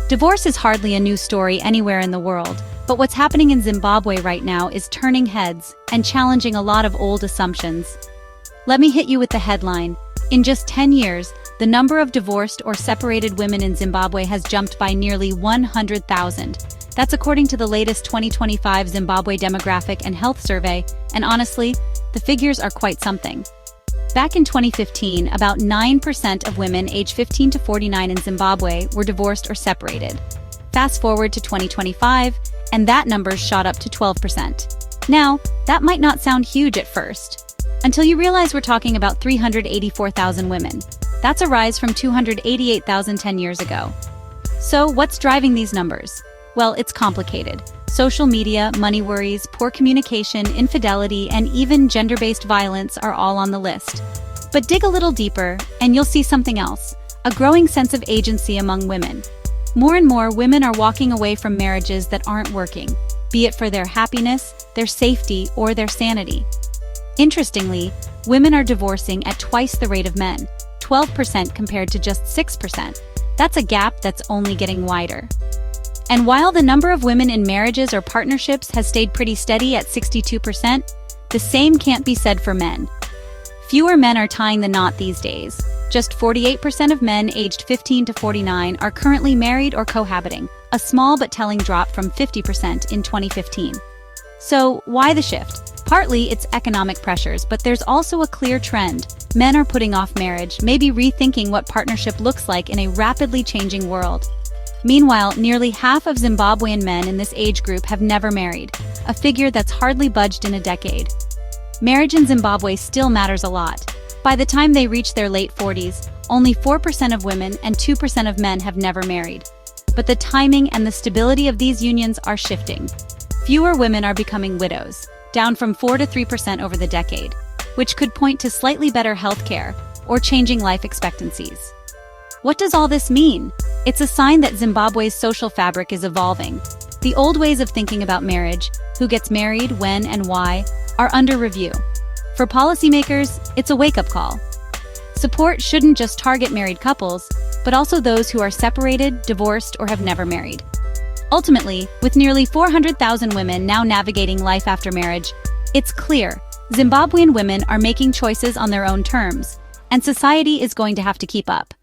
Divorce is hardly a new story anywhere in the world, but what's happening in Zimbabwe right now is turning heads and challenging a lot of old assumptions. Let me hit you with the headline. In just 10 years, the number of divorced or separated women in Zimbabwe has jumped by nearly 100,000. That's according to the latest 2025 Zimbabwe Demographic and Health Survey, and honestly, the figures are quite something. Back in 2015, about 9% of women aged 15 to 49 in Zimbabwe were divorced or separated. Fast forward to 2025, and that number shot up to 12%. Now, that might not sound huge at first, until you realize we're talking about 384,000 women. That's a rise from 288,000 10 years ago. So, what's driving these numbers? Well, it's complicated. Social media, money worries, poor communication, infidelity, and even gender-based violence are all on the list. But dig a little deeper, and you'll see something else: a growing sense of agency among women. More and more women are walking away from marriages that aren't working, be it for their happiness, their safety, or their sanity. Interestingly, women are divorcing at twice the rate of men, 12% compared to just 6%. That's a gap that's only getting wider. And while the number of women in marriages or partnerships has stayed pretty steady at 62%, the same can't be said for men. Fewer men are tying the knot these days. Just 48% of men aged 15 to 49 are currently married or cohabiting, a small but telling drop from 50% in 2015. So, why the shift? Partly it's economic pressures, but there's also a clear trend. Men are putting off marriage, maybe rethinking what partnership looks like in a rapidly changing world. Meanwhile, nearly half of Zimbabwean men in this age group have never married, a figure that's hardly budged in a decade. Marriage in Zimbabwe still matters a lot. By the time they reach their late 40s, only 4% of women and 2% of men have never married. But the timing and the stability of these unions are shifting. Fewer women are becoming widows, down from 4 to 3% over the decade, which could point to slightly better health care or changing life expectancies. What does all this mean? It's a sign that Zimbabwe's social fabric is evolving. The old ways of thinking about marriage, who gets married, when and why, are under review. For policymakers, it's a wake-up call. Support shouldn't just target married couples, but also those who are separated, divorced, or have never married. Ultimately, with nearly 400,000 women now navigating life after marriage, it's clear Zimbabwean women are making choices on their own terms, and society is going to have to keep up.